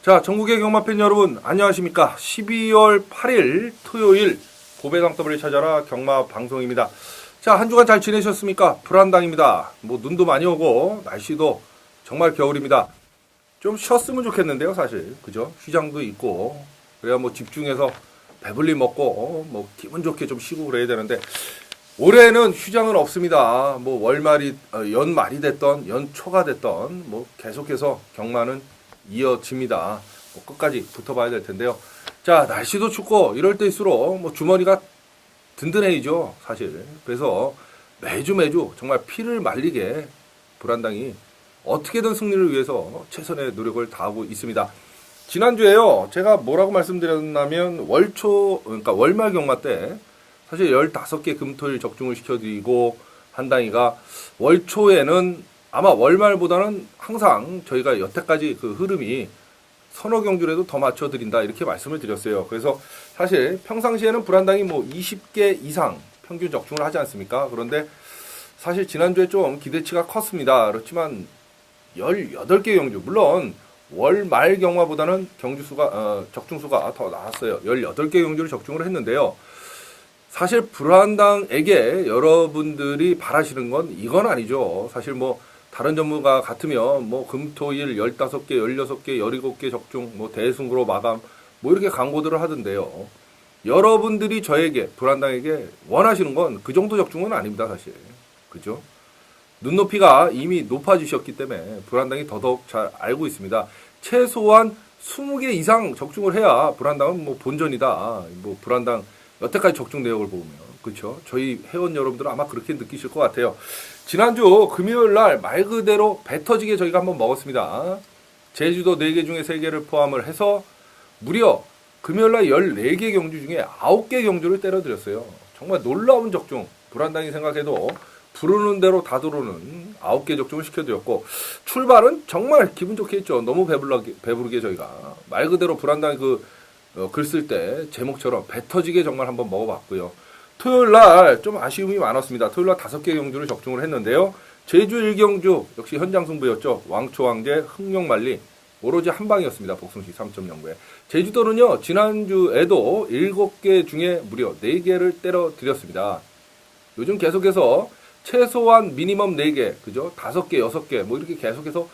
자, 전국의 경마팬 여러분, 안녕하십니까. 12월 8일 토요일 고배당더블을 찾아라 경마 방송입니다. 자, 한 주간 잘 지내셨습니까? 불안당입니다. 뭐 눈도 많이 오고 날씨도 정말 겨울입니다. 좀 쉬었으면 좋겠는데요, 사실. 그죠? 휴장도 있고 그래야 뭐 집중해서 배불리 먹고 뭐 기분 좋게 좀 쉬고 그래야 되는데 올해는 휴장은 없습니다. 뭐 월말이 연말이 됐던 연초가 됐던 뭐 계속해서 경마는 이어집니다. 뭐 끝까지 붙어봐야 될 텐데요. 자, 날씨도 춥고 이럴 때일수록 뭐 주머니가 든든해지죠, 사실. 그래서 매주 정말 피를 말리게 불안당이 어떻게든 승리를 위해서 최선의 노력을 다하고 있습니다. 지난주에요, 제가 뭐라고 말씀드렸냐면 그러니까 월말 경마 때 사실 15개 금토일 적중을 시켜드리고 한 단위가 월초에는 아마 월말보다는 항상 저희가 여태까지 그 흐름이 서너 경주라도 더 맞춰드린다 이렇게 말씀을 드렸어요. 그래서 사실 평상시에는 불안당이 뭐 20개 이상 평균 적중을 하지 않습니까? 그런데 사실 지난주에 좀 기대치가 컸습니다. 그렇지만 18개 경주, 물론 월말 경마보다는 적중수가 더 나았어요. 18개 경주를 적중을 했는데요. 사실 불안당에게 여러분들이 바라시는 건 이건 아니죠. 사실 뭐 다른 전문가 같으면 뭐 금토일 15개, 16개, 17개 적중, 뭐 대승으로 마감 뭐 이렇게 광고들을 하던데요. 여러분들이 저에게 불안당에게 원하시는 건 그 정도 적중은 아닙니다, 사실. 그죠? 눈높이가 이미 높아지셨기 때문에 불안당이 더더욱 잘 알고 있습니다. 최소한 20개 이상 적중을 해야 불안당은 뭐 본전이다. 뭐 불안당 여태까지 적중 내역을 보면. 그렇죠? 저희 회원 여러분들은 아마 그렇게 느끼실 것 같아요. 지난주 금요일 날 말 그대로 배 터지게 저희가 한번 먹었습니다. 제주도 4개 중에 3개를 포함을 해서 무려 금요일 날 14개 경주 중에 9개 경주를 때려드렸어요. 정말 놀라운 적중. 불안당이 생각해도 부르는 대로 다 들어오는 9개 적중을 시켜드렸고, 출발은 정말 기분 좋게 했죠. 너무 배부르게 저희가. 말 그대로 불안당이 글 쓸 때 제목처럼 배 터지게 정말 한번 먹어봤고요. 토요일 날 좀 아쉬움이 많았습니다. 토요일 날 5개 경주를 적중을 했는데요. 제주 1경주 역시 현장 승부였죠. 왕초왕제, 흥룡만리 오로지 한 방이었습니다. 복승식 3.09에. 제주도는요, 지난주에도 7개 중에 무려 4개를 때려드렸습니다. 요즘 계속해서 최소한 미니멈 4개, 그죠? 5개, 6개, 뭐 이렇게 계속해서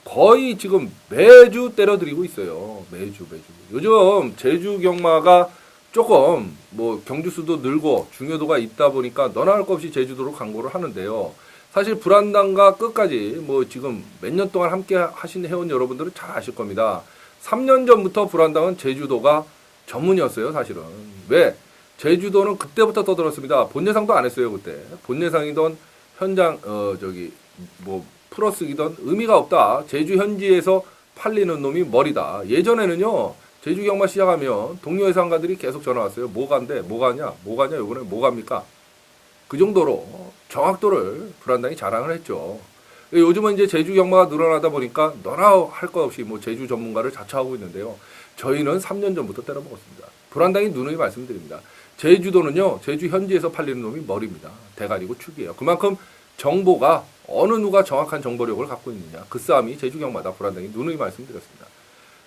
거의 지금 매주 때려드리고 있어요. 매주. 요즘 제주 경마가 조금 뭐 경주수도 늘고 중요도가 있다 보니까 너나 할 것 없이 제주도로 광고를 하는데요. 사실 불안당과 끝까지 뭐 지금 몇 년 동안 함께 하신 회원 여러분들은 잘 아실 겁니다. 3년 전부터 불안당은 제주도가 전문이었어요, 사실은. 왜? 제주도는 그때부터 떠들었습니다. 본예상도 안 했어요, 그때. 본예상이던 현장 뭐 풀어쓰기던 의미가 없다. 제주 현지에서 팔리는 놈이 머리다. 예전에는요, 제주 경마 시작하면 동료 예상가들이 계속 전화 왔어요. 뭐 간대? 뭐 가냐? 요번에 뭐 갑니까? 그 정도로 정확도를 불안당이 자랑을 했죠. 요즘은 이제 제주 경마가 늘어나다 보니까 너나 할 것 없이 뭐 제주 전문가를 자처하고 있는데요. 저희는 3년 전부터 때려먹었습니다. 불안당이 누누이 말씀드립니다. 제주도는요, 제주 현지에서 팔리는 놈이 머리입니다. 대가리고 축이에요. 그만큼 정보가 어느 누가 정확한 정보력을 갖고 있느냐. 그 싸움이 제주 경마다. 불안당이 누누이 말씀드렸습니다.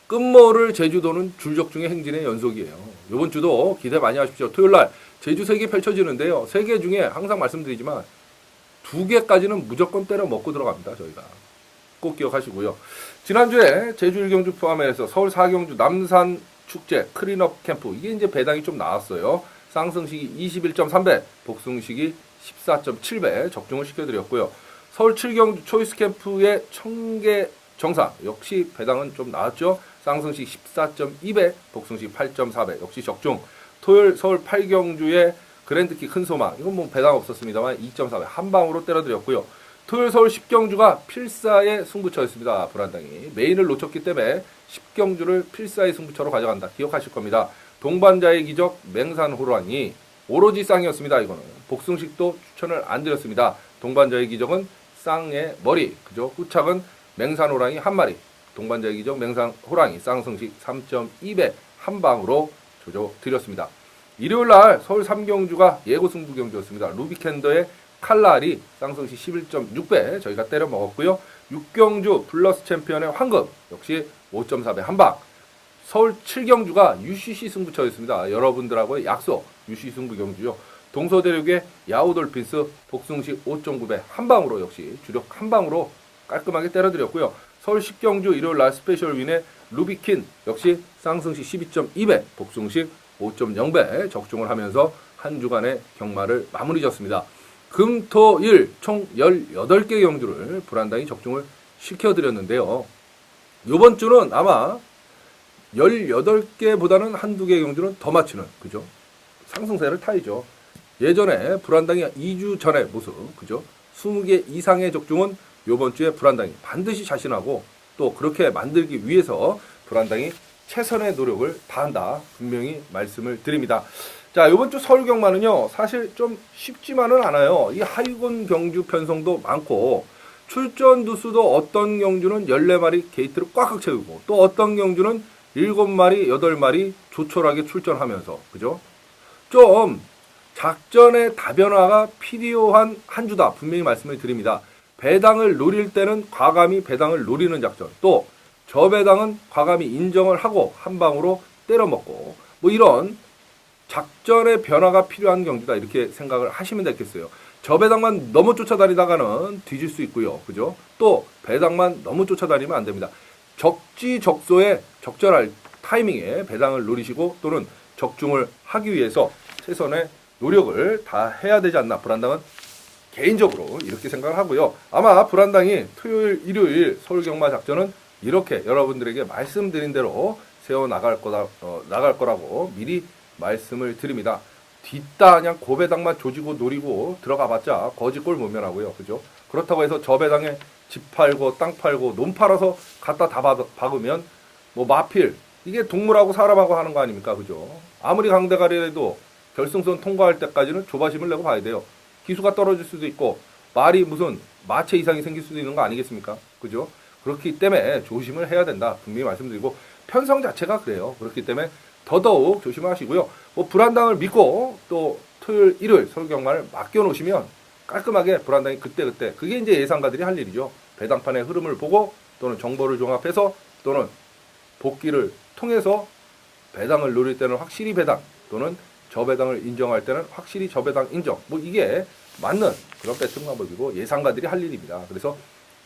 끝모를 제주도는 줄적중의 행진의 연속이에요. 이번 주도 기대 많이 하십시오. 토요일날 제주 3개 펼쳐지는데요. 3개 중에 항상 말씀드리지만 2개까지는 무조건 때려 먹고 들어갑니다. 저희가. 꼭 기억하시고요. 지난주에 제주 1경주 포함해서 서울 4경주 남산 축제 클린업 캠프, 이게 이제 배당이 좀 나왔어요. 쌍승식이 21.3배, 복승식이 14.7배 적중을 시켜드렸고요. 서울 7경주 초이스 캠프의 청계 정상 역시 배당은 좀 나왔죠. 쌍승식 14.2배, 복승식 8.4배 역시 적중. 토요일 서울 8경주의 그랜드키 큰 소망, 이건 뭐 배당 없었습니다만 2.4배 한 방으로 때려드렸고요. 토요일 서울 10경주가 필사의 승부처였습니다. 불안당이 메인을 놓쳤기 때문에 10경주를 필사의 승부처로 가져간다. 기억하실 겁니다. 동반자의 기적 맹산호랑이 오로지 쌍이었습니다. 이거는 복승식도 추천을 안 드렸습니다. 동반자의 기적은 쌍의 머리, 그죠? 후착은 맹산호랑이 한 마리, 동반자의 기적 맹산호랑이 쌍승식 3.2배 한 방으로 조져드렸습니다. 일요일날 서울 3경주가 예고 승부 경주였습니다. 루비캔더의 칼날이 쌍승식 11.6배 저희가 때려 먹었고요. 육경주 플러스 챔피언의 황금 역시 5.4배 한방. 서울 7경주가 UCC 승부처였습니다. 여러분들하고의 약속 UCC 승부 경주요. 동서대륙의 야후돌핀스 복숭식 5.9배 한방으로 역시 주력 한방으로 깔끔하게 때려드렸고요. 서울 10경주 일요일 날 스페셜 윈의 루비킨 역시 쌍승식 12.2배 복숭식 5.0배 적중을 하면서 한 주간의 경마를 마무리 졌습니다. 금, 토, 일 총 18개 경주를 불안당히 적중을 시켜드렸는데요. 이번 주는 아마 18개보다는 한두 개 경주는 더 맞추는, 그죠? 상승세를 타이죠. 예전에 불안당이 2주 전의 모습, 그죠? 20개 이상의 적중은 이번 주에 불안당이 반드시 자신하고 또 그렇게 만들기 위해서 불안당이 최선의 노력을 다한다. 분명히 말씀을 드립니다. 자, 이번 주 서울 경마는요, 사실 좀 쉽지만은 않아요. 이 하위권 경주 편성도 많고, 출전 두수도 어떤 경주는 14마리 게이트를 꽉꽉 채우고, 또 어떤 경주는 7마리, 8마리 조촐하게 출전하면서, 그죠? 좀 작전의 다변화가 필요한 한 주다. 분명히 말씀을 드립니다. 배당을 노릴 때는 과감히 배당을 노리는 작전, 또 저배당은 과감히 인정을 하고 한 방으로 때려먹고, 뭐 이런 작전의 변화가 필요한 경주다. 이렇게 생각을 하시면 되겠어요. 저배당만 너무 쫓아다니다가는 뒤질 수 있고요. 그죠? 또 배당만 너무 쫓아다니면 안 됩니다. 적지적소에 적절할 타이밍에 배당을 노리시고 또는 적중을 하기 위해서 최선의 노력을 다 해야 되지 않나. 불안당은 개인적으로 이렇게 생각을 하고요. 아마 불안당이 토요일, 일요일 서울경마 작전은 이렇게 여러분들에게 말씀드린 대로 세워 나갈 거라고 미리 말씀을 드립니다. 뒷다 그냥 고배당만 조지고 노리고 들어가봤자 거지꼴 모면하고요. 그죠? 그렇다고 해서 저배당에 집 팔고 땅 팔고 논 팔아서 갖다 다 박으면 뭐 마필 이게 동물하고 사람하고 하는 거 아닙니까? 그죠? 아무리 강대가리라도 결승선 통과할 때까지는 조바심을 내고 봐야 돼요. 기수가 떨어질 수도 있고 말이 무슨 마체 이상이 생길 수도 있는 거 아니겠습니까? 그죠? 그렇기 때문에 조심을 해야 된다. 분명히 말씀드리고 편성 자체가 그래요. 그렇기 때문에 더더욱 조심하시고요. 뭐 불안당을 믿고 또 토요일, 일요일 서울경마를 맡겨놓으시면 깔끔하게 불안당이 그때그때 그게 이제 예상가들이 할 일이죠. 배당판의 흐름을 보고 또는 정보를 종합해서 또는 복귀를 통해서 배당을 노릴 때는 확실히 배당 또는 저배당을 인정할 때는 확실히 저배당 인정. 뭐 이게 맞는 그런 배팅 방법이고 예상가들이 할 일입니다. 그래서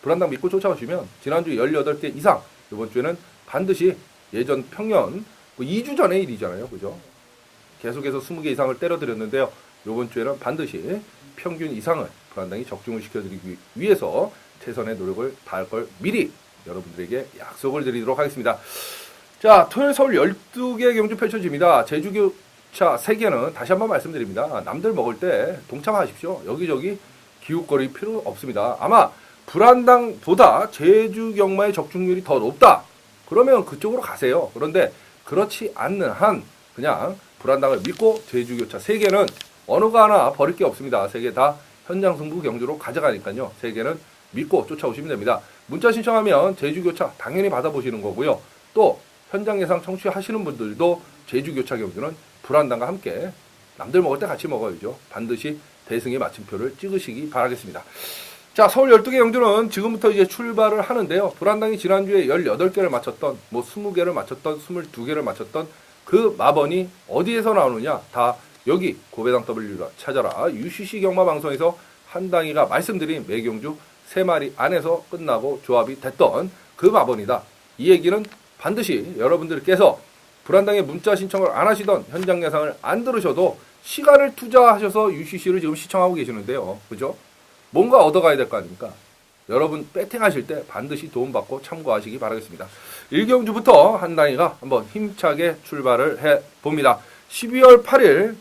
불안당 믿고 쫓아오시면 지난주 18개 이상 이번 주에는 반드시 예전 평년 뭐 2주 전의 일이잖아요. 그죠? 계속해서 20개 이상을 때려드렸는데요. 이번 주에는 반드시 평균 이상을 불안당히 적중을 시켜드리기 위해서 최선의 노력을 다할 걸 미리 여러분들에게 약속을 드리도록 하겠습니다. 자, 토요일 서울 12개 경주 펼쳐집니다. 제주교차 3개는 다시 한번 말씀드립니다. 남들 먹을 때 동참하십시오. 여기저기 기웃거릴 필요 없습니다. 아마 불안당보다 제주경마의 적중률이 더 높다. 그러면 그쪽으로 가세요. 그런데 그렇지 않는 한 그냥 불안당을 믿고 제주교차 3개는 어느 거 하나 버릴 게 없습니다. 3개 다 현장 승부 경주로 가져가니까요. 3개는 믿고 쫓아오시면 됩니다. 문자 신청하면 제주교차 당연히 받아보시는 거고요. 또 현장 예상 청취하시는 분들도 제주교차 경주는 불안당과 함께 남들 먹을 때 같이 먹어야죠. 반드시 대승의 마침표를 찍으시기 바라겠습니다. 자, 서울 12개 경주는 지금부터 이제 출발을 하는데요. 불안당이 지난주에 18개를 맞췄던, 뭐 20개를 맞췄던, 22개를 맞췄던 그 마번이 어디에서 나오느냐? 다 여기 고배당 W라 찾아라. UCC 경마 방송에서 한당이가 말씀드린 매경주 3마리 안에서 끝나고 조합이 됐던 그 마번이다. 이 얘기는 반드시 여러분들께서 불안당에 문자 신청을 안 하시던 현장 예상을 안 들으셔도 시간을 투자하셔서 UCC를 지금 시청하고 계시는데요. 그죠? 뭔가 얻어가야 될 거 아닙니까? 여러분 배팅하실 때 반드시 도움받고 참고하시기 바라겠습니다. 1경주부터 한당이가 한번 힘차게 출발을 해봅니다. 12월 8일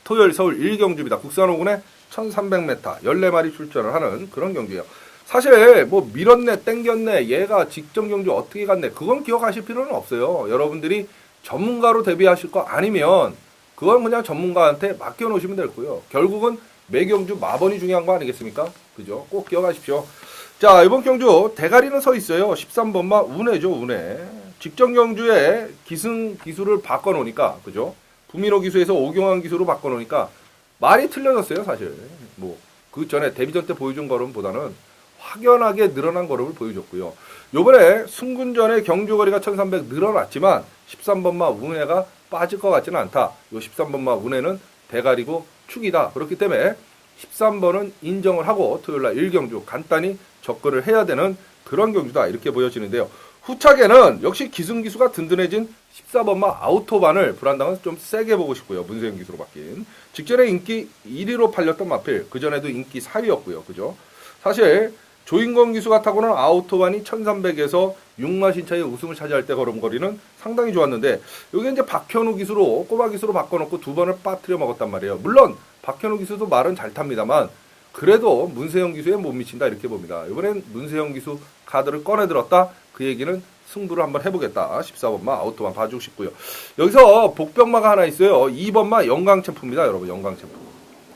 토요일 서울 1경주입니다. 국산 5군에 1300m 14마리 출전을 하는 그런 경주예요. 사실 뭐 밀었네 땡겼네 얘가 직전 경주 어떻게 갔네 그건 기억하실 필요는 없어요. 여러분들이 전문가로 데뷔하실 거 아니면 그건 그냥 전문가한테 맡겨놓으시면 될 거예요. 결국은 매경주 마번이 중요한 거 아니겠습니까? 그죠? 꼭 기억하십시오. 자, 이번 경주 대가리는 서 있어요. 13번마 운해죠, 운해. 직전 경주에 기승 기수를 바꿔놓으니까, 그죠? 부민호 기수에서 오경환 기수로 바꿔놓으니까 말이 틀려졌어요, 사실. 뭐, 그 전에 데뷔전 때 보여준 거름보다는 확연하게 늘어난 걸음을 보여줬고요. 요번에 승군전의 경주거리가 1300 늘어났지만 13번마 운해가 빠질 것 같지는 않다. 요 13번마 운해는 대가리고 축이다. 그렇기 때문에 13번은 인정을 하고 토요일날 1경주 간단히 접근을 해야 되는 그런 경주다. 이렇게 보여지는데요. 후차게는 역시 기승기수가 든든해진 14번마 아우토반을 불안당은 좀 세게 보고 싶고요. 문세영 기수로 바뀐. 직전에 인기 1위로 팔렸던 마필. 그전에도 인기 4위였고요. 그죠? 사실 조인건 기수가 타고는 아우토반이 1300에서 6마 신차의 우승을 차지할 때 걸음거리는 상당히 좋았는데 여기 이제 박현우 기수로 꼬마 기수로 바꿔놓고 두 번을 빠뜨려 먹었단 말이에요. 물론 박현우 기수도 말은 잘 탑니다만 그래도 문세영 기수에 못 미친다 이렇게 봅니다. 이번엔 문세영 기수 카드를 꺼내들었다. 그 얘기는 승부를 한번 해보겠다. 14번마 아우토반 봐주고 싶고요. 여기서 복병마가 하나 있어요. 2번마 영광챔프입니다. 여러분 영광챔프.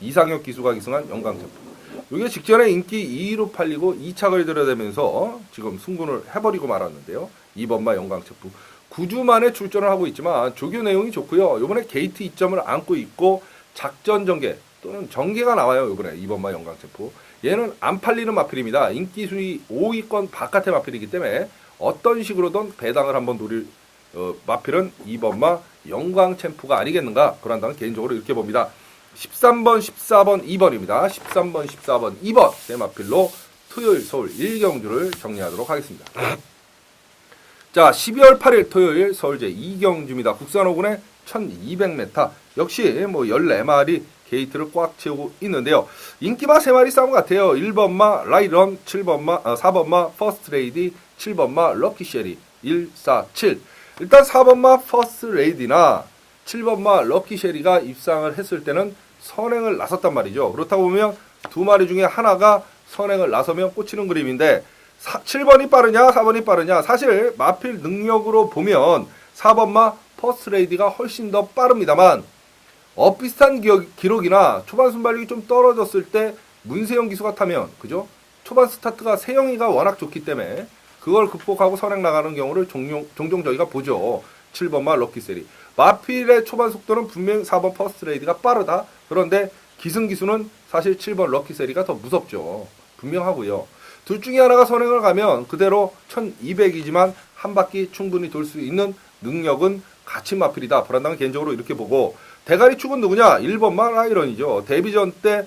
이상혁 기수가 기승한 영광챔프. 이게 직전에 인기 2위로 팔리고 2착을 들여대면서 지금 승군을 해버리고 말았는데요. 2번마 영광체프. 9주 만에 출전을 하고 있지만 조교 내용이 좋고요. 이번에 게이트 2점을 안고 있고 작전 전개 또는 전개가 나와요. 이번에 2번마 영광체프. 얘는 안 팔리는 마필입니다. 인기 순위 5위권 바깥의 마필이기 때문에 어떤 식으로든 배당을 한번 노릴 마필은 2번마 영광챔프가 아니겠는가. 그런다면 개인적으로 이렇게 봅니다. 13번, 14번, 2번입니다. 13번, 14번, 2번 세 마필로 토요일 서울 1경주를 정리하도록 하겠습니다. 자, 12월 8일 토요일 서울제 2경주입니다. 국산 5군의 1200m. 역시 뭐 14마리 게이트를 꽉 채우고 있는데요. 인기마 3마리 싸움 같아요. 1번마 라이런, 4번마 퍼스트 레이디, 7번마 럭키 쉐리, 1, 4, 7. 일단 4번마 퍼스트 레이디나 7번마 럭키 쉐리가 입상을 했을 때는 선행을 나섰단 말이죠. 그렇다고 보면 두 마리 중에 하나가 선행을 나서면 꽂히는 그림인데 7번이 빠르냐 4번이 빠르냐 사실 마필 능력으로 보면 4번마 퍼스트 레이디가 훨씬 더 빠릅니다만 비슷한 기록이나 초반 순발력이 좀 떨어졌을 때 문세영 기수가 타면 그죠? 초반 스타트가 세영이가 워낙 좋기 때문에 그걸 극복하고 선행 나가는 경우를 종종 저희가 보죠. 7번마 럭키세리. 마필의 초반 속도는 분명 4번 퍼스트 레이디가 빠르다. 그런데 기승기수는 사실 7번 럭키세리가 더 무섭죠. 분명하고요. 둘 중에 하나가 선행을 가면 그대로 1200이지만 한 바퀴 충분히 돌 수 있는 능력은 같은 마필이다. 불안당은 개인적으로 이렇게 보고 대가리 축은 누구냐? 1번마 라이런이죠. 데뷔전 때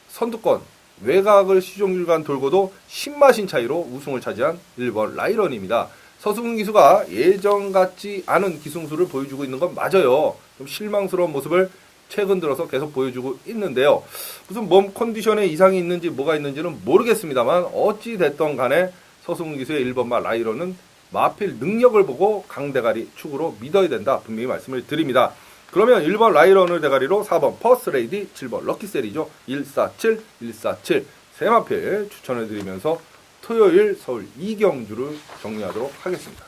선두권 외곽을 시종일관 돌고도 10마신 차이로 우승을 차지한 1번 라이런입니다. 서승훈 기수가 예전 같지 않은 기승수를 보여주고 있는 건 맞아요. 좀 실망스러운 모습을 최근 들어서 계속 보여주고 있는데요. 무슨 몸 컨디션에 이상이 있는지 뭐가 있는지는 모르겠습니다만 어찌 됐던 간에 서승훈 기수의 1번마 라이런은 마필 능력을 보고 강대가리 축으로 믿어야 된다. 분명히 말씀을 드립니다. 그러면 1번 라이런을 대가리로 4번 퍼스트 레이디, 7번 럭키세리죠. 147, 147 세 마필 추천해드리면서 토요일 서울 2경주를 정리하도록 하겠습니다.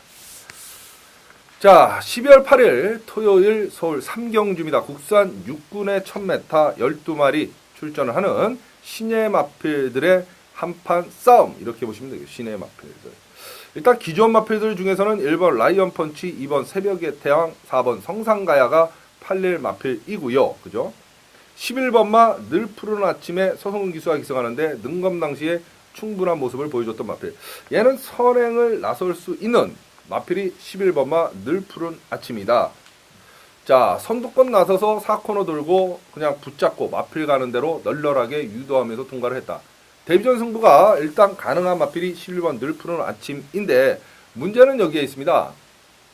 자, 12월 8일 토요일 서울 3경주입니다. 국산 6군의 1000m 12마리 출전을 하는 신예 마필들의 한판 싸움 이렇게 보시면 되겠습니다. 신예 마필들. 일단 기존 마필들 중에서는 1번 라이언 펀치, 2번 새벽의 태양, 4번 성상가야가 팔릴 마필이고요. 그죠? 11번마 늘 푸른 아침에 서성훈 기수가 기승하는데 능검 당시에 충분한 모습을 보여줬던 마필. 얘는 선행을 나설 수 있는 마필이 11번마 늘 푸른 아침이다. 자, 선두권 나서서 4코너 돌고 그냥 붙잡고 마필 가는 대로 널널하게 유도하면서 통과를 했다. 데뷔전 승부가 일단 가능한 마필이 11번 늘 푸른 아침인데 문제는 여기에 있습니다.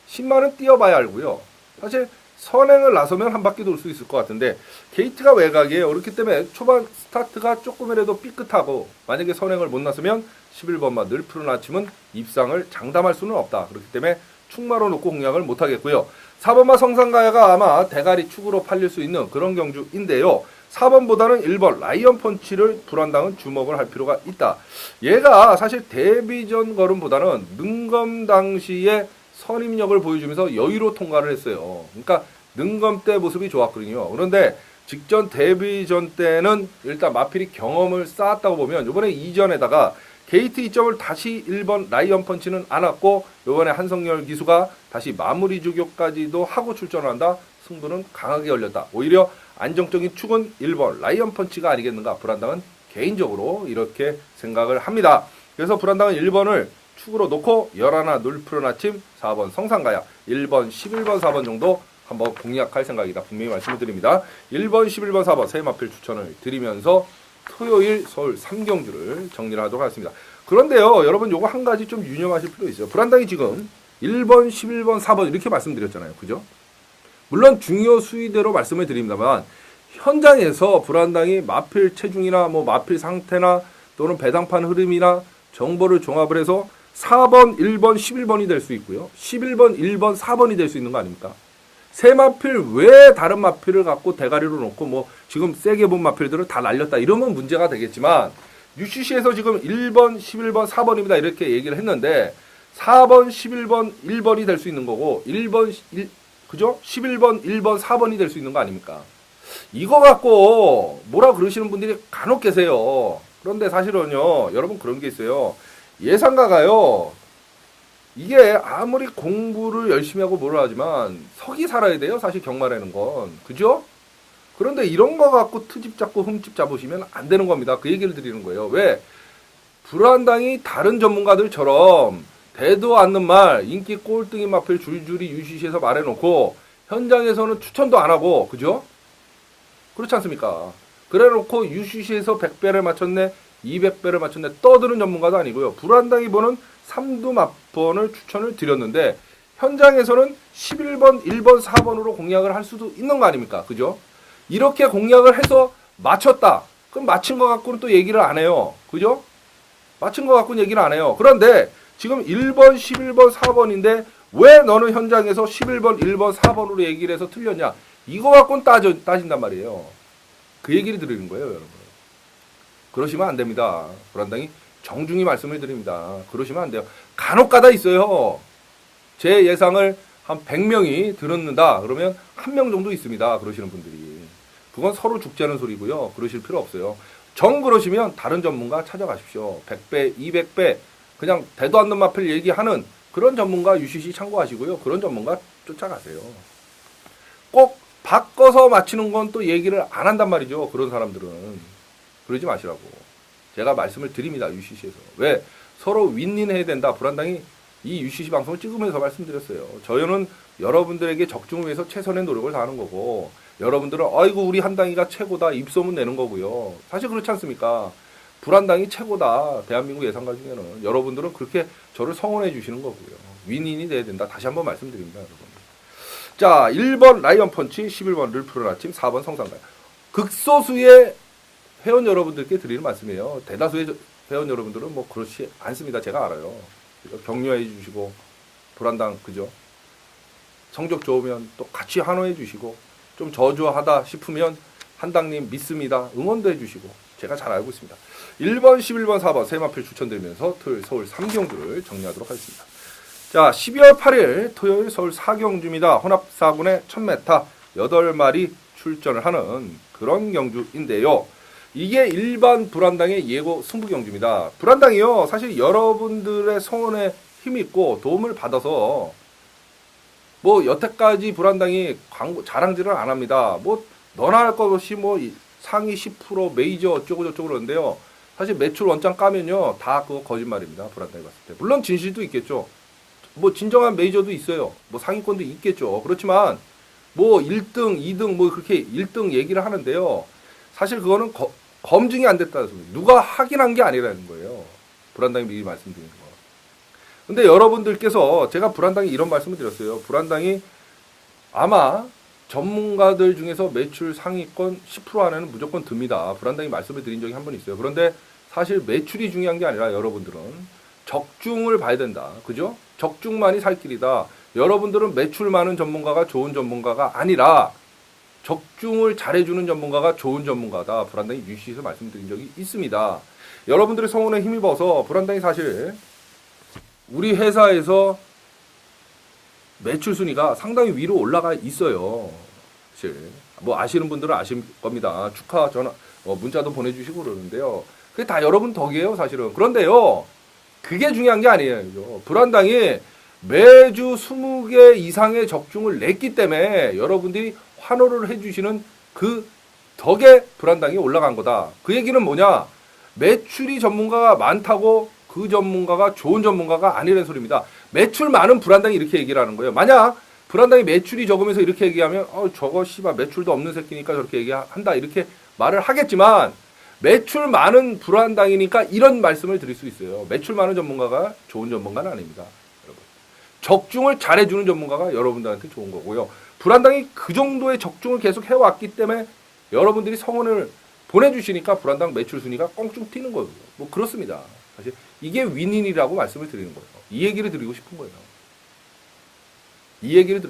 10만원 뛰어봐야 알고요. 사실 선행을 나서면 한 바퀴 돌 수 있을 것 같은데 게이트가 외곽이에요. 그렇기 때문에 초반 스타트가 조금이라도 삐끗하고 만약에 선행을 못 나서면 11번마 늘 푸른 아침은 입상을 장담할 수는 없다. 그렇기 때문에 축마로 놓고 공략을 못하겠고요. 4번마 성상가야가 아마 대가리 축으로 팔릴 수 있는 그런 경주인데요. 4번보다는 1번 라이언 펀치를 불안당은 주목을 할 필요가 있다. 얘가 사실 데뷔전 걸음보다는 능검 당시에 선임력을 보여주면서 여유로 통과를 했어요. 그러니까 능검 때 모습이 좋았거든요. 그런데 직전 데뷔전 때는 일단 마필이 경험을 쌓았다고 보면 이번에 이전에다가 게이트 2점을 다시 1번 라이언 펀치는 안 왔고 이번에 한성열 기수가 다시 마무리 주교까지도 하고 출전한다. 승부는 강하게 열렸다. 오히려 안정적인 축은 1번 라이언 펀치가 아니겠는가. 불안당은 개인적으로 이렇게 생각을 합니다. 그래서 불안당은 1번을 축으로 놓고 열하나 놀 푸른 아침 4번 성상가야 1번 11번 4번 정도 한번 공략할 생각이다. 분명히 말씀을 드립니다. 1번 11번 4번 세 마필 추천을 드리면서 토요일 서울 3경주를 정리를 하도록 하겠습니다. 그런데요, 여러분 요거 한 가지 좀 유념하실 필요 있어요. 불안당이 지금 1번 11번 4번 이렇게 말씀드렸잖아요. 그죠? 물론 중요 수위대로 말씀을 드립니다만 현장에서 불안당이 마필 체중이나 뭐 마필 상태나 또는 배당판 흐름이나 정보를 종합을 해서 4번, 1번, 11번이 될 수 있고요. 11번, 1번, 4번이 될 수 있는 거 아닙니까? 세 마필 왜 다른 마필을 갖고 대가리로 놓고 뭐 지금 세게 본 마필들을 다 날렸다 이러면 문제가 되겠지만 UCC에서 지금 1번, 11번, 4번입니다. 이렇게 얘기를 했는데 4번, 11번, 1번이 될 수 있는 거고 1번, 그죠? 11번, 1번, 4번이 될 수 있는 거 아닙니까? 이거 갖고 뭐라 그러시는 분들이 간혹 계세요. 그런데 사실은요, 여러분 그런 게 있어요. 예상가가요, 이게 아무리 공부를 열심히 하고 뭐라 하지만 석이 살아야 돼요. 사실 경마라는 건. 그죠? 그런데 이런 거 갖고 트집 잡고 흠집 잡으시면 안 되는 겁니다. 그 얘기를 드리는 거예요. 왜? 불안당이 다른 전문가들처럼 대도 않는 말, 인기 꼴등인 마필 줄줄이 UCC에서 말해놓고 현장에서는 추천도 안 하고, 그죠? 그렇지 않습니까? 그래놓고 UCC에서 100배를 맞췄네, 200배를 맞췄네 떠드는 전문가도 아니고요. 불안당이 보는 삼두마번을 추천을 드렸는데 현장에서는 11번, 1번, 4번으로 공략을 할 수도 있는 거 아닙니까? 그죠? 이렇게 공략을 해서 맞췄다. 그럼 맞힌 거 갖고는 또 얘기를 안 해요. 그죠? 맞힌 거 갖고는 얘기를 안 해요. 그런데 지금 1번, 11번, 4번인데 왜 너는 현장에서 11번, 1번, 4번으로 얘기를 해서 틀렸냐? 이거 갖고는 따진단 말이에요. 그 얘기를 드리는 거예요, 여러분. 그러시면 안 됩니다. 불안당이 정중히 말씀을 드립니다. 그러시면 안 돼요. 간혹가다 있어요. 제 예상을 한 100명이 들었는다. 그러면 1명 정도 있습니다. 그러시는 분들이. 그건 서로 죽자는 소리고요. 그러실 필요 없어요. 정 그러시면 다른 전문가 찾아가십시오. 100배, 200배 그냥 대도 않는 마필 얘기하는 그런 전문가 UCC 참고하시고요. 그런 전문가 쫓아가세요. 꼭 바꿔서 맞히는 건 또 얘기를 안 한단 말이죠. 그런 사람들은. 그러지 마시라고. 제가 말씀을 드립니다. UCC에서. 왜? 서로 윈윈해야 된다. 불안당이 이 UCC 방송을 찍으면서 말씀드렸어요. 저희는 여러분들에게 적중을 위해서 최선의 노력을 다하는 거고 여러분들은 아이고 우리 한당이가 최고다 입소문 내는 거고요. 사실 그렇지 않습니까? 불안당이 최고다. 대한민국 예상가 중에는. 여러분들은 그렇게 저를 성원해 주시는 거고요. 윈윈이 돼야 된다. 다시 한번 말씀드립니다. 여러분. 자, 1번 라이언 펀치, 11번 룰푸른 아침, 4번 성상가요. 극소수의 회원 여러분들께 드리는 말씀이에요. 대다수의 회원 여러분들은 뭐 그렇지 않습니다. 제가 알아요. 격려해 주시고 불안당 그죠? 성적 좋으면 또 같이 환호해 주시고 좀 저조하다 싶으면 한당님 믿습니다. 응원도 해 주시고 제가 잘 알고 있습니다. 1번, 11번, 4번 세 마필 추천드리면서 토요일 서울 3경주를 정리하도록 하겠습니다. 자, 12월 8일 토요일 서울 4경주입니다. 혼합 4군의 1000m 8마리 출전을 하는 그런 경주인데요. 이게 일반 불안당의 예고 승부 경주입니다. 불안당이요, 사실 여러분들의 성원에 힘있고 도움을 받아서 뭐 여태까지 불안당이 광고 자랑질을 안 합니다. 뭐 너나 할 것 없이 뭐 상위 10% 메이저 어쩌고 저쩌고 그러는데요. 사실 매출 원장 까면요 다 그거 거짓말입니다. 불안당이 봤을 때. 물론 진실도 있겠죠. 뭐 진정한 메이저도 있어요. 뭐 상위권도 있겠죠. 그렇지만 뭐 1등, 2등 뭐 그렇게 1등 얘기를 하는데요. 사실 그거는 검증이 안 됐다는 소리. 누가 확인한 게 아니라는 거예요. 불안당이 미리 말씀드리는 거. 근데 여러분들께서 제가 불안당이 이런 말씀을 드렸어요. 불안당이 아마 전문가들 중에서 매출 상위권 10% 안에는 무조건 듭니다. 불안당이 말씀을 드린 적이 한 번 있어요. 그런데 사실 매출이 중요한 게 아니라 여러분들은 적중을 봐야 된다. 그죠? 적중만이 살 길이다. 여러분들은 매출 많은 전문가가 좋은 전문가가 아니라 적중을 잘해주는 전문가가 좋은 전문가다. 불안당이 UCC에서 말씀드린 적이 있습니다. 여러분들의 성원에 힘입어서 불안당이 사실 우리 회사에서 매출 순위가 상당히 위로 올라가 있어요. 사실 뭐 아시는 분들은 아실 겁니다. 축하 전화 문자도 보내주시고 그러는데요. 그게 다 여러분 덕이에요, 사실은. 그런데요, 그게 중요한 게 아니에요. 불안당이 매주 20개 이상의 적중을 냈기 때문에 여러분들이 환호를 해주시는 그 덕에 불안당이 올라간 거다. 그 얘기는 뭐냐? 매출이 전문가가 많다고 그 전문가가 좋은 전문가가 아니라는 소리입니다. 매출 많은 불안당이 이렇게 얘기를 하는 거예요. 만약 불안당이 매출이 적으면서 이렇게 얘기하면 저거 씨발 매출도 없는 새끼니까 저렇게 얘기한다 이렇게 말을 하겠지만 매출 많은 불안당이니까 이런 말씀을 드릴 수 있어요. 매출 많은 전문가가 좋은 전문가는 아닙니다. 여러분. 적중을 잘해주는 전문가가 여러분들한테 좋은 거고요. 불안당이 그 정도의 적중을 계속 해왔기 때문에 여러분들이 성원을 보내주시니까 불안당 매출 순위가 껑충 튀는 거예요. 뭐 그렇습니다. 사실 이게 윈윈이라고 말씀을 드리는 거예요. 이 얘기를 드리고 싶은 거예요. 이 얘기를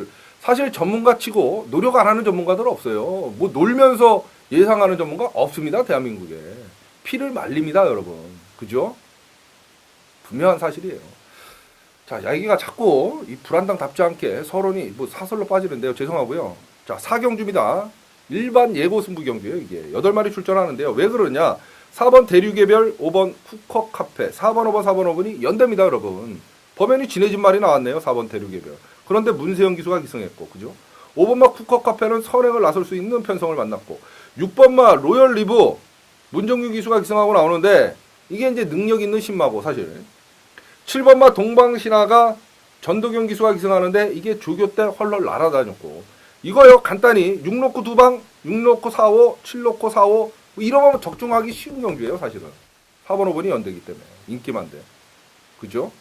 사실 전문가 치고 노력 안 하는 전문가들 없어요. 뭐 놀면서 예상하는 전문가 없습니다. 대한민국에. 피를 말립니다. 여러분. 그죠? 분명한 사실이에요. 자, 얘기가 자꾸 이 불안당답지 않게 서론이 뭐 사설로 빠지는데요. 죄송하고요. 자, 4경주입니다. 일반 예고 승부 경주예요. 이게 8마리 출전하는데요. 왜 그러냐? 4번 대류개별, 5번 쿠커 카페, 4번, 5번, 4번, 5번이 연대입니다. 여러분. 범연이 진해진 말이 나왔네요. 4번 대류개별. 그런데 문세영 기수가 기승했고, 그죠? 5번마 쿠커 카페는 선행을 나설 수 있는 편성을 만났고, 6번마 로열 리브, 문정규 기수가 기승하고 나오는데, 이게 이제 능력 있는 신마고, 사실. 7번마 동방신화가 전도경 기수가 기승하는데, 이게 조교 때 헐헐 날아다녔고, 이거요, 간단히, 6놓고 2방, 6놓고 4호, 7놓고 4호, 뭐 이러면 적중하기 쉬운 경주예요, 사실은. 4번, 5번이 연대기 때문에. 인기만데. 그죠?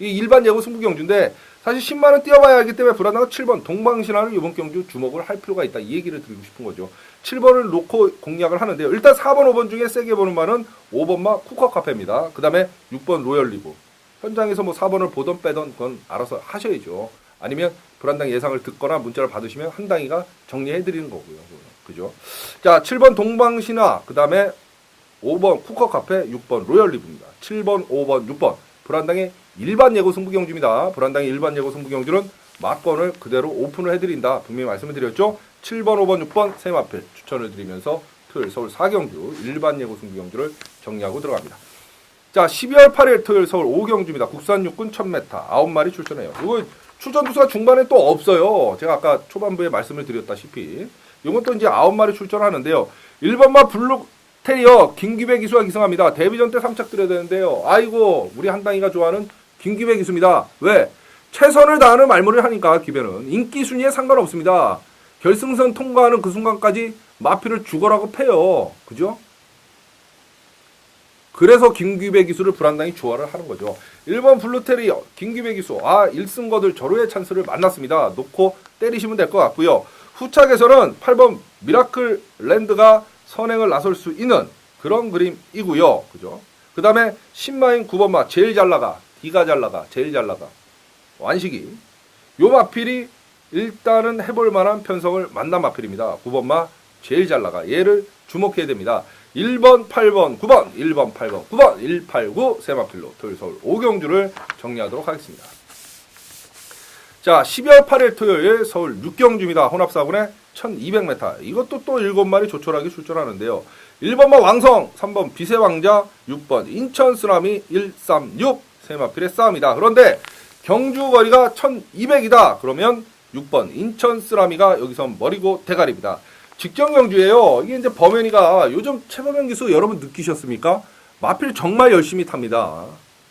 이 일반 예고 승부 경주인데, 사실 10만원 뛰어봐야 하기 때문에 불안당은 7번 동방신화를 이번 경주 주목을 할 필요가 있다. 이 얘기를 드리고 싶은 거죠. 7번을 놓고 공략을 하는데요. 일단 4번, 5번 중에 세게 보는 말은 5번마 쿠커 카페입니다. 그 다음에 6번 로열 리브. 현장에서 뭐 4번을 보던 빼던 그건 알아서 하셔야죠. 아니면 불안당 예상을 듣거나 문자를 받으시면 한 당이가 정리해드리는 거고요. 그죠? 자, 7번 동방신화, 그 다음에 5번 쿠커 카페, 6번 로열 리브입니다. 7번, 5번, 6번. 불안당의 일반 예고 승부 경주입니다. 불안당의 일반 예고 승부 경주는 막건을 그대로 오픈을 해드린다. 분명히 말씀을 드렸죠. 7번, 5번, 6번 세 마필 추천을 드리면서 토요일 서울 4경주 일반 예고 승부 경주를 정리하고 들어갑니다. 자, 12월 8일 토요일 서울 5경주입니다. 국산 육군 1000m 9마리 출전해요. 이거 출전 두수가 중반에 또 없어요. 제가 아까 초반부에 말씀을 드렸다시피 이건 또 이제 9마리 출전하는데요. 1번마 블루 테리어 김기배 기수가 기승합니다. 데뷔전 때 3착 드려야 되는데요. 아이고 우리 한당이가 좋아하는 김기배 기수입니다. 왜? 최선을 다하는 말모를 하니까 기배는 인기 순위에 상관없습니다. 결승선 통과하는 그 순간까지 마피를 죽어라고 패요. 그죠? 그래서 김기배 기수를 불안당이 좋아를 하는 거죠. 1번 블루테리어 김기배 기수 1승 거둘 절호의 찬스를 만났습니다. 놓고 때리시면 될 것 같고요. 후착에서는 8번 미라클 랜드가 선행을 나설 수 있는 그런 그림이고요. 그죠? 그 다음에 신마인 9번마 제일 잘 나가, D가 잘 나가, 제일 잘 나가. 완식이. 요 마필이 일단은 해볼 만한 편성을 만난 마필입니다. 9번마 제일 잘 나가. 얘를 주목해야 됩니다. 1번, 8번, 9번, 1번, 8번, 9번, 1, 8, 9 세 마필로 토요일 서울 5경주를 정리하도록 하겠습니다. 자, 12월 8일 토요일 서울 6경주입니다. 혼합사군의 1200m. 이것도 또 7마리 조촐하게 출전하는데요. 1번마 왕성, 3번 비세왕자, 6번 인천 쓰나미 136 세마필의 싸움이다. 그런데 경주 거리가 1200이다. 그러면 6번 인천 쓰나미가 여기서 머리고 대가리입니다. 직전 경주예요. 이게 이제 범현이가 요즘 최범현 기수 여러분 느끼셨습니까? 마필 정말 열심히 탑니다.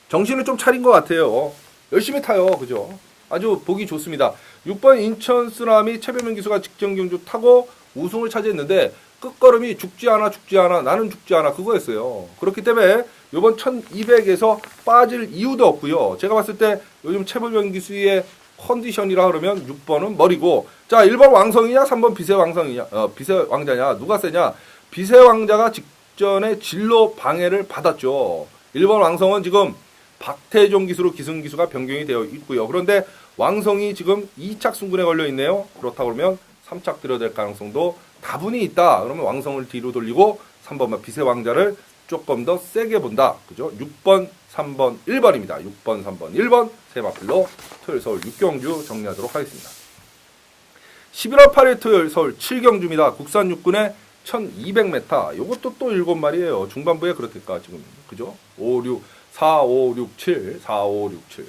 정신을 좀 차린 것 같아요. 열심히 타요. 그죠? 아주 보기 좋습니다. 6번 인천 쓰나미 최범현 기수가 직전 경주 타고 우승을 차지했는데 끝걸음이 죽지 않아 나는 죽지 않아 그거였어요. 그렇기 때문에 이번 1200에서 빠질 이유도 없고요. 제가 봤을 때 요즘 최범현 기수의 컨디션이라 그러면 6번은 머리고 자 1번 왕성이냐 3번 비세왕성이냐 비세왕자냐 누가 세냐 비세왕자가 직전에 진로 방해를 받았죠. 1번 왕성은 지금 박태종 기수로 기승 기수가 변경이 되어 있고요. 그런데 왕성이 지금 2착 승군에 걸려 있네요. 그렇다고 그러면 3착 들여야 될 가능성도 다분히 있다. 그러면 왕성을 뒤로 돌리고 3번만 비세왕자를 조금 더 세게 본다. 그죠? 6번, 3번, 1번입니다. 6번, 3번, 1번 세 마필로 토요일 서울 6경주 정리하도록 하겠습니다. 11월 8일 토요일 서울 7경주입니다. 국산 육군의 1200m. 요것도 또 7마리예요. 중반부에 그렇겠까 지금. 그죠? 5, 6, 4, 5, 6, 7, 4, 5, 6, 7.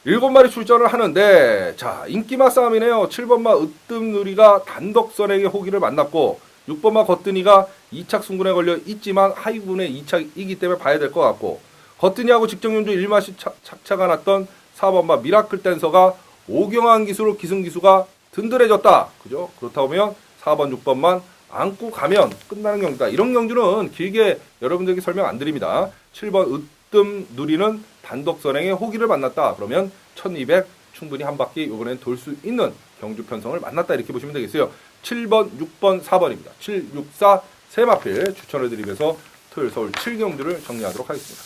7마리 출전을 하는데 자 인기마 싸움이네요. 7번마 으뜸누리가 단독선에게 호기를 만났고 6번마 거뜬이가 2착 승군에 걸려 있지만 하위군의 2착이기 때문에 봐야 될 것 같고 버티니하고 직전경주 1마시 착차가 났던 4번마 미라클 댄서가 오경환 기수로 기승기수가 든든해졌다. 그죠? 그렇다고 하면 4번, 6번만 안고 가면 끝나는 경주다. 이런 경주는 길게 여러분들에게 설명 안 드립니다. 7번 으뜸 누리는 단독 선행의 호기를 만났다. 그러면 1200 충분히 한 바퀴 이번엔 돌 수 있는 경주 편성을 만났다. 이렇게 보시면 되겠어요. 7번, 6번, 4번입니다. 7, 6, 4 세 마필 추천을 드리면서 토요일 서울 7경주를 정리하도록 하겠습니다.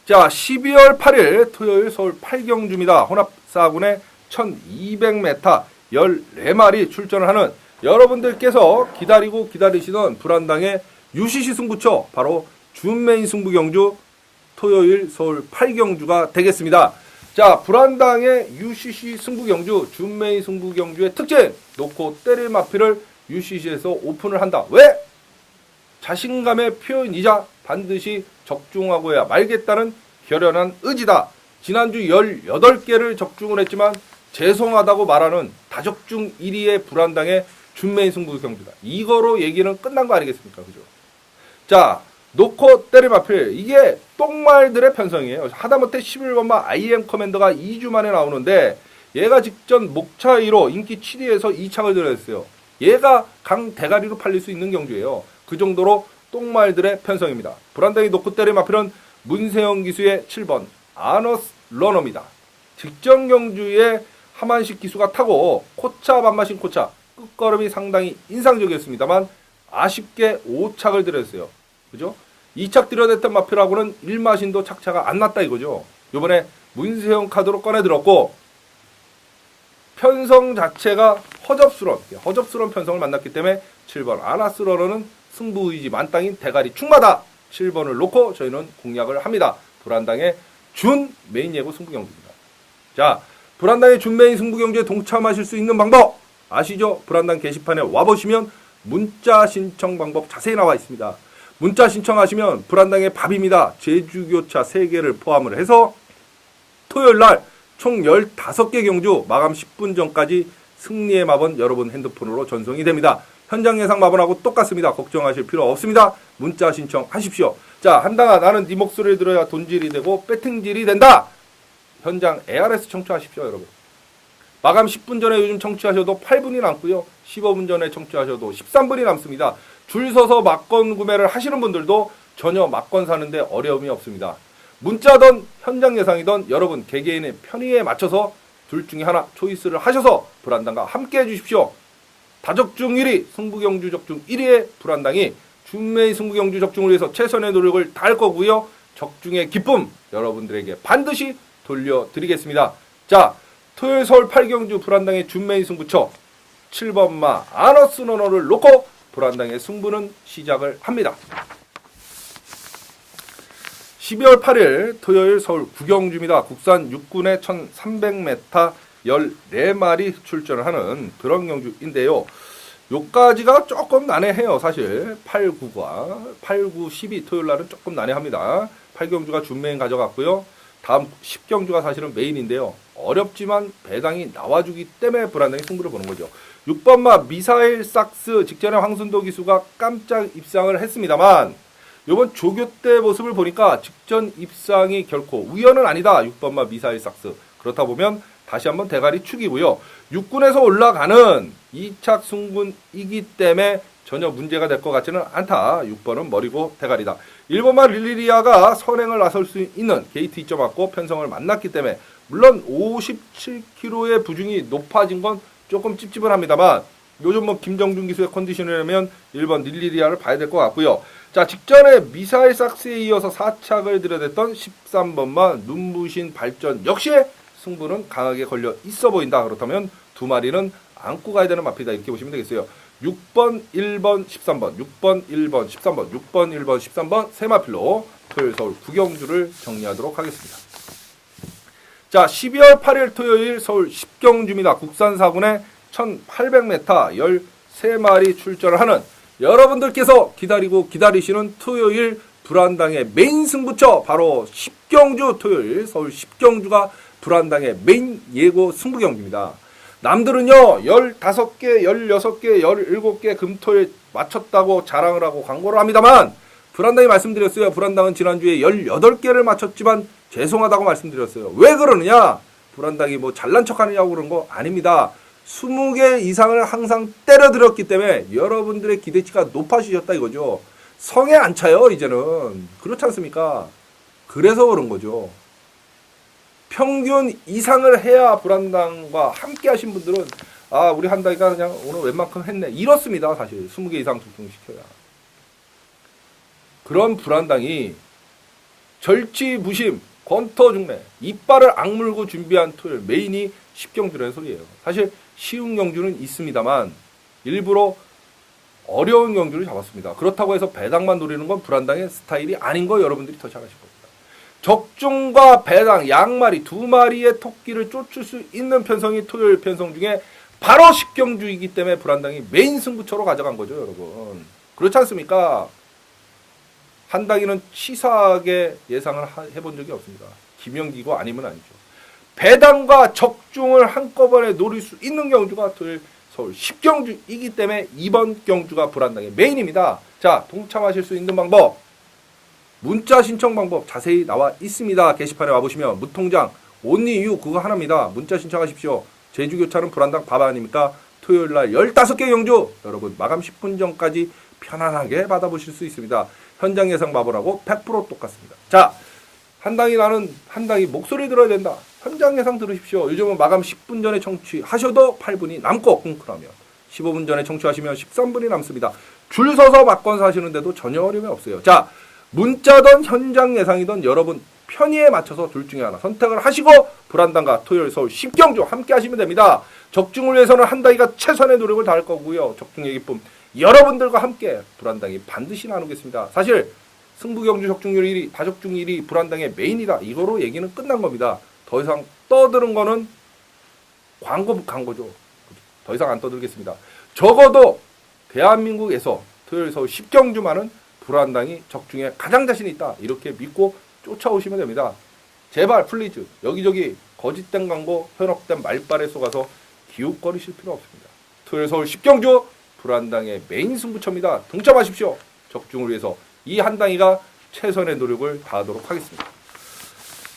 자, 12월 8일 토요일 서울 8경주입니다. 혼합 4군에 1200m 14마리 출전을 하는 여러분들께서 기다리고 기다리시던 불안당의 UCC 승부처 바로 준메인 승부경주 토요일 서울 8경주가 되겠습니다. 자, 불안당의 UCC 승부경주 준메인 승부경주의 특징 놓고 때릴 마피를 UCC에서 오픈을 한다. 왜? 자신감의 표현이자 반드시 적중하고야 말겠다는 결연한 의지다. 지난주 18개를 적중을 했지만 죄송하다고 말하는 다적중 1위의 불안당의 준메인 승부 경주다. 이거로 얘기는 끝난 거 아니겠습니까? 그죠? 자, 놓고 때릴 마필. 이게 똥말들의 편성이에요. 하다못해 11번마 IM 커맨더가 2주 만에 나오는데 얘가 직전 목차이로 인기 7위에서 2착을 들어냈어요. 얘가 강 대가리로 팔릴 수 있는 경주예요. 그 정도로 똥말들의 편성입니다. 불안당이 놓고 때릴 마필은 문세영 기수의 7번 아너스 러너입니다. 직전 경주에 하만식 기수가 타고 코차 반마신 코차 끝걸음이 상당히 인상적이었습니다만 아쉽게 5착을 들였어요. 그죠? 2착 들여댔던 마필하고는 1마신도 착차가 안 났다 이거죠. 이번에 문세영 카드로 꺼내 들었고 편성 자체가 허접스러운 편성을 만났기 때문에 7번 아나스 러너는 승부 의지 만땅인 대가리 충마다. 7번을 놓고 저희는 공략을 합니다. 불안당의 준 메인 예고 승부 경주입니다. 자, 불안당의 준 메인 승부 경주에 동참하실 수 있는 방법 아시죠? 불안당 게시판에 와보시면 문자 신청 방법 자세히 나와 있습니다. 문자 신청하시면 불안당의 밥입니다. 제주교차 3개를 포함을 해서 토요일날 총 15개 경주 마감 10분 전까지 승리의 마번 여러분 핸드폰으로 전송이 됩니다. 현장 예상 마번하고 똑같습니다. 걱정하실 필요 없습니다. 문자 신청하십시오. 자, 한당아 나는 네 목소리를 들어야 돈질이 되고 배팅질이 된다. 현장 ARS 청취하십시오. 여러분. 마감 10분 전에 요즘 청취하셔도 8분이 남고요. 15분 전에 청취하셔도 13분이 남습니다. 줄 서서 막건 구매를 하시는 분들도 전혀 막건 사는데 어려움이 없습니다. 문자든 현장 예상이든 여러분 개개인의 편의에 맞춰서 둘 중에 하나 초이스를 하셔서 불안당과 함께 해주십시오. 다적중 1위, 승부경주 적중 1위의 불안당이 준메인 승부경주 적중을 위해서 최선의 노력을 다할 거고요. 적중의 기쁨 여러분들에게 반드시 돌려드리겠습니다. 자, 토요일 서울 8경주 불안당의 준메인 승부처 7번마 아너스 러너를 놓고 불안당의 승부는 시작을 합니다. 12월 8일 토요일 서울 9경주입니다. 국산 6군의 1300m 14마리 출전을 하는 그런 경주인데요. 요까지가 조금 난해해요. 사실 8, 9, 12 토요일날은 조금 난해합니다. 8경주가 준메인 가져갔고요. 다음 10경주가 사실은 메인인데요. 어렵지만 배당이 나와주기 때문에 불안당히 승부를 보는 거죠. 6번마 미사일 삭스 직전에 황순도 기수가 깜짝 입상을 했습니다만 이번 조교 때 모습을 보니까 직전 입상이 결코 우연은 아니다. 6번마 미사일 삭스. 그렇다 보면 다시 한번 대가리 축이고요. 6군에서 올라가는 2착 승군이기 때문에 전혀 문제가 될 것 같지는 않다. 6번은 머리고 대가리다. 1번마 릴리리아가 선행을 나설 수 있는 게이트 2점 맞고 편성을 만났기 때문에 물론 57kg의 부중이 높아진 건 조금 찝찝은 합니다만 요즘 뭐 김정준 기수의 컨디션이라면 1번 릴리리아를 봐야 될 것 같고요. 자, 직전에 미사일 삭스에 이어서 4착을 들여댔던 13번마 눈부신 발전 역시 승부는 강하게 걸려 있어 보인다. 그렇다면 두 마리는 안고 가야 되는 마피다. 이렇게 보시면 되겠어요. 6번, 1번, 13번, 6번, 1번, 13번, 6번, 1번, 13번 세 마필로 토요일 서울 9경주를 정리하도록 하겠습니다. 자, 12월 8일 토요일 서울 10경주입니다. 국산 4군에 1800m 13마리 출전을 하는 여러분들께서 기다리고 기다리시는 토요일 불안당의 메인 승부처 바로 10경주 토요일 서울 10경주가 불안당의 메인 예고 승부경기입니다. 남들은요 15개, 16개, 17개 금토일 맞췄다고 자랑을 하고 광고를 합니다만 불안당이 말씀드렸어요. 불안당은 지난주에 18개를 맞췄지만 죄송하다고 말씀드렸어요. 왜 그러느냐? 불안당이 뭐 잘난 척하느냐고 그런 거 아닙니다. 20개 이상을 항상 때려들었기 때문에 여러분들의 기대치가 높아지셨다 이거죠. 성에 안 차요 이제는. 그렇지 않습니까? 그래서 그런 거죠. 평균 이상을 해야 불안당과 함께 하신 분들은 아 우리 한다기가 그냥 오늘 웬만큼 했네 이렇습니다. 사실 20개 이상 적중시켜야. 그런 불안당이 절치부심 권터중매 이빨을 악물고 준비한 토요일 메인이 10경주라는 소리예요. 사실 쉬운 경주는 있습니다만 일부러 어려운 경주를 잡았습니다. 그렇다고 해서 배당만 노리는 건 불안당의 스타일이 아닌 거 여러분들이 더 잘 아실 겁니다. 적중과 배당 양마리 2마리의 토끼를 쫓을 수 있는 편성이 토요일 편성 중에 바로 10경주이기 때문에 불안당이 메인 승부처로 가져간 거죠 여러분. 그렇지 않습니까? 한당이는 치사하게 예상을 해본 적이 없습니다. 김영기고 아니면 아니죠. 배당과 적중을 한꺼번에 노릴 수 있는 경주가 토요일 서울 10경주이기 때문에 이번 경주가 불안당의 메인입니다. 자, 동참하실 수 있는 방법 문자 신청 방법 자세히 나와 있습니다. 게시판에 와보시면 무통장 only you 그거 하나입니다. 문자 신청하십시오. 제주교차는 불안당 밥 아닙니까? 토요일날 15개 경주 여러분 마감 10분 전까지 편안하게 받아보실 수 있습니다. 현장 예상 바보라고 100% 똑같습니다. 자, 한당이 목소리 들어야 된다. 현장 예상 들으십시오. 요즘은 마감 10분 전에 청취하셔도 8분이 남고 뭉클하면 15분 전에 청취하시면 13분이 남습니다. 줄 서서 막건 사시는데도 전혀 어려움이 없어요. 자, 문자든 현장 예상이든 여러분 편의에 맞춰서 둘 중에 하나 선택을 하시고 불안당과 토요일 서울 10경주 함께 하시면 됩니다. 적중을 위해서는 한당이가 최선의 노력을 다할 거고요. 적중의 기쁨 여러분들과 함께 불안당이 반드시 나누겠습니다. 사실 승부경주 적중률 1위, 다적중 1위 불안당의 메인이다. 이거로 얘기는 끝난 겁니다. 더 이상 떠드는 거는 광고죠. 더 이상 안 떠들겠습니다. 적어도 대한민국에서 토요일 서울 10경주만은 불안당이 적중에 가장 자신 있다. 이렇게 믿고 쫓아오시면 됩니다. 제발 플리즈 여기저기 거짓된 광고, 현혹된 말빨에 속아서 기웃거리실 필요 없습니다. 토요일 서울 10경주 불안당의 메인 승부처입니다. 동참하십시오. 적중을 위해서 이 한당이가 최선의 노력을 다하도록 하겠습니다.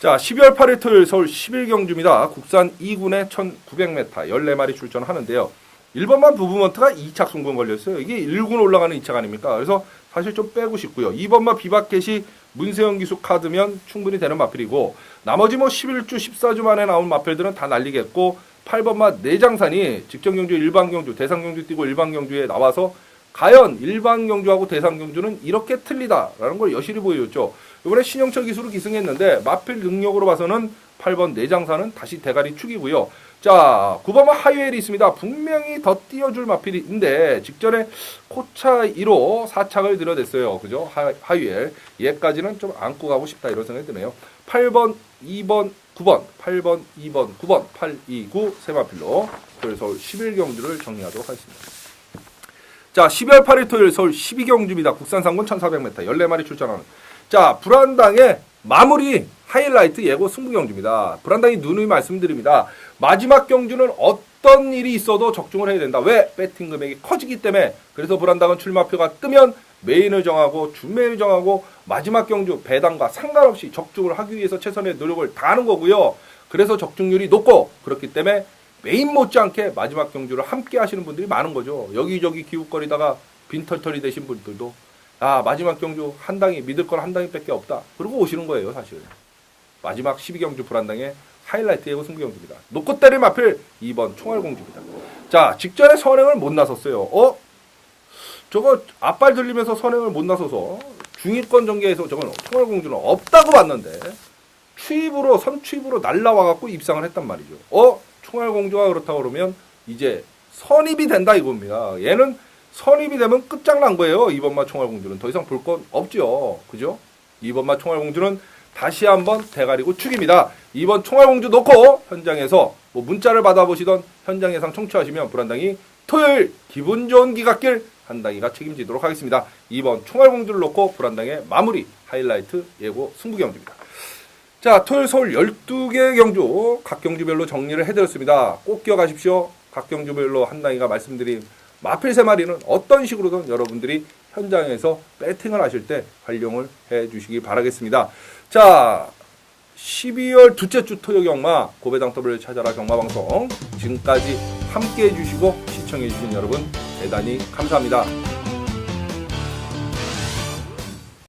자, 12월 8일 토요일 서울 11경주입니다. 국산 2군에 1900m 14마리 출전하는데요. 1번만 부부먼트가 2착 송금 걸렸어요. 이게 1군 올라가는 2착 아닙니까? 그래서 사실 좀 빼고 싶고요. 2번만 비바켓이 문세영 기수 카드면 충분히 되는 마필이고 나머지 뭐 11주 14주 만에 나온 마필들은 다 날리겠고 8번만 내장산이 직전경주 일반경주 대상경주 뛰고 일반경주에 나와서 과연 일반경주하고 대상경주는 이렇게 틀리다라는 걸 여실히 보여줬죠. 이번에 신영철 기수로 기승했는데 마필 능력으로 봐서는 8번 내장산은 다시 대가리 축이고요. 자, 9번은 하이웰이 있습니다. 분명히 더 띄워줄 마필인데 직전에 코차 1호 4착을 들여댔어요. 그죠? 하이웰. 얘까지는 좀 안고 가고 싶다 이런 생각이 드네요. 8번, 2번, 9번, 8번, 2번, 9번, 8, 2, 9 세 마필로 토요일 서울 11경주를 정리하도록 하겠습니다. 자, 12월 8일 토요일 서울 12경주입니다. 국산 상군 1400m 14마리 출전하는. 자, 불안당의 마무리 하이라이트 예고 승부경주입니다. 불안당이 누누이 말씀드립니다. 마지막 경주는 어떤 일이 있어도 적중을 해야 된다. 왜? 배팅 금액이 커지기 때문에. 그래서 불안당은 출마표가 뜨면 메인을 정하고 준메인을 정하고 마지막 경주 배당과 상관없이 적중을 하기 위해서 최선의 노력을 다하는 거고요. 그래서 적중률이 높고 그렇기 때문에 메인 못지않게 마지막 경주를 함께 하시는 분들이 많은 거죠. 여기저기 기웃거리다가 빈털털이 되신 분들도 아, 마지막 경주 한당이 믿을 건 한당이밖에 없다. 그러고 오시는 거예요, 사실. 마지막 12경주 불안당의 하이라이트 예고 승부경주입니다. 놓고 때릴 마필 2번 총알공주입니다. 자, 직전에 선행을 못 나섰어요. 저거 앞발 들리면서 선행을 못 나서서 중위권 전개에서 저건 총알공주는 없다고 봤는데 선추입으로 날라와갖고 입상을 했단 말이죠. 총알공주가 그렇다고 그러면 이제 선입이 된다 이겁니다. 얘는 선입이 되면 끝장난 거예요. 2번마 총알공주는 더 이상 볼 건 없죠. 그죠? 2번마 총알공주는 다시 한번 대가리고 축입니다. 2번 총알공주 놓고 현장에서 뭐 문자를 받아보시던 현장 예상 청취하시면 불안당이 토요일 기분 좋은 기갓길 한당이가 책임지도록 하겠습니다. 2번 총알공주를 놓고 불안당의 마무리 하이라이트 예고 승부경주입니다. 자, 토요일 서울 12개 경주 각 경주별로 정리를 해드렸습니다. 꼭 기억하십시오. 각 경주별로 한당이가 말씀드린 마필 3마리는 어떤 식으로든 여러분들이 현장에서 배팅을 하실 때 활용을 해 주시기 바라겠습니다. 자, 12월 둘째 주 토요 경마 고배당더블을 찾아라 경마방송 지금까지 함께 해주시고 시청해주신 여러분 대단히 감사합니다.